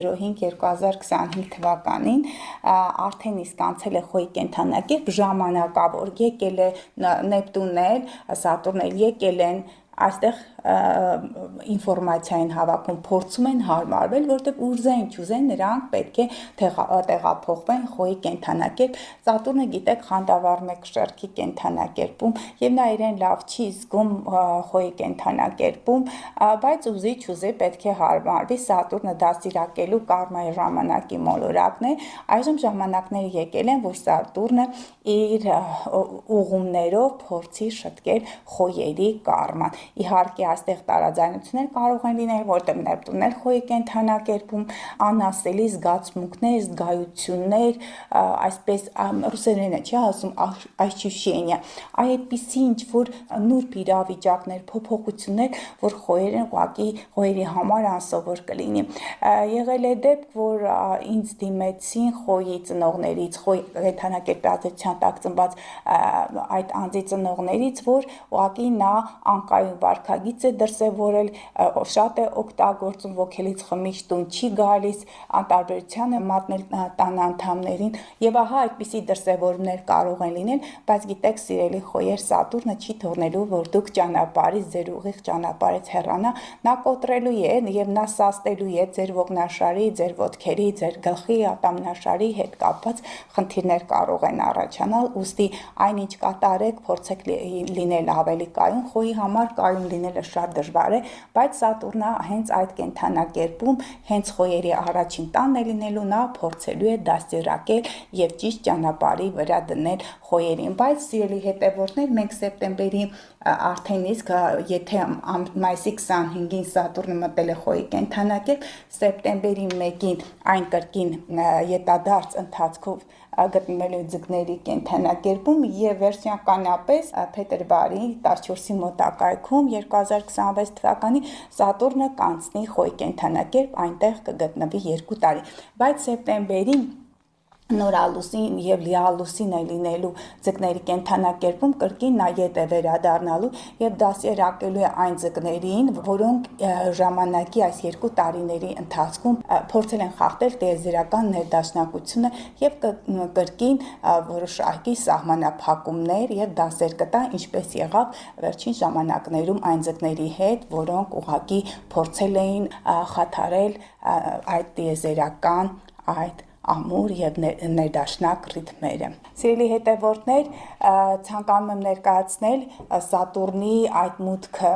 05-2025 թվականին արդեն իսկ անցել է խոյի կենդանակերպ ժամանակավոր, եկել է Նեպտունն էլ, Սատուրնն էլ եկել են այստեղ ինֆորմացիային հավաքում, փորձում են հարմարվել, որտեղ ուզեն չուզեն նրանք պետք է տեղափոխվեն խոյի կենդանակերպ։ Սատուրնը գիտեք խանդավառ մեկ շերքի կենդանակերպում եւ նա իրեն լավ չի զգում խոյի կենդանակերպում, բայց ուզի չուզի պետք է հարմարվի։ Սատուրնը դաստիարակելու կարմայի ժամանակի մոլորակն է։ Այժմ ժամանակները եկել են, որ Սատուրնը իր ուղումներով փորձի շտկել խոյերի կարման։ Իհարկե այստեղ տարաձայնություններ կարող են լինել, որտեղ Նեպտունն էլ խոյի կենդանակերպում, անասելի զգացմունքներ, զգայություններ, այսպես ռուսերենը չի ասում ощущения, այդպիսի ինչ որ նուրբ իրավիճակներ, փոփոխություններ, որ խոյերի համար անսովոր կլինի։ Եղել է դեպք, որ ինձ դիմեցին խոյի ծնողներից, խոյի կենդանակերպի ազդեցության տակ ծնված այդ անձի ծնողներից, որ ուղղակի նա անկայուն վարքագիծ է դրսևորել, շատ է օգտագործում ոգելից խմիչք տուն չի գալիս, անտարբերության է մատնել տան անդամներին եւ ահա այդպիսի դրսևորումներ կարող են լինել, բայց գիտեք սիրելի խոյեր, Սատուրնը չի թողնելու, որ դուք ճանապարհից, ձեր ուղիղ ճանապարհից հեռանա, նա կոտրելու է եւ նա սաստելու է ձեր ողնաշարի, ձեր ոտքերի, ձեր գլխի ատամնաշարի հետ կապված խնդիրներ կարող են առաջանալ, ուստի այնինչ կատարեք, փորձեք լինել ավելի կայուն, խոյի համար կայուն լինելը շատ դժվար է, բայց Սատուրնը հենց այդ կենդանակերպում, հենց խոյերի առաջին տանն է լինելու, նա փորձելու է դաստիարակել եւ ճիշտ ճանապարհի վրա դնել խոյերին, բայց սիրելի հետևորդներ, մենք սեպտեմբերի արդեն իսկ եթե մայիսի 25-ին Սատուրնը մտել է խոյի կենդանակերպ, սեպտեմբերի 1-ին այն կրկին ետադարձ ընթացքով գտնվելու ձկների կենդանակերպում եւ վերջնականապես փետրվարի 14-ի մոտակայքում 2026 թվականի Սատուրնը կանցնի խոյի կենդանակերպ, այնտեղ կգտնվի 2 տարի, բայց սեպտեմբերին նորալուսին եւ լիալուսին է լինելու ձկների կենդանակերպում կրկին նա ետ է վերադառնալու եւ դաստիարակելու է այն ձկներին, որոնք ժամանակի այս 2 տարիների ընթացքում փորձել են խախտել տիեզերական ներդաշնակությունը եւ կրկին որոշակի սահմանափակումներ եւ դասեր կտա, ինչպես եղավ վերջին ժամանակներում այն ձկների հետ, որոնք ուղղակի փորձել էին խաթարել այդ տիեզերական այդ ամուր եւ ներդաշնակ ռիթմերը։ Սիրելի հետևորդներ, ցանկանում եմ ներկայացնել Սատուրնի այդ մուտքը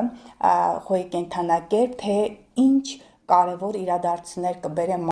խոյի կենդանակերպ, թե ինչ կարևոր իրադարձություններ կբերեն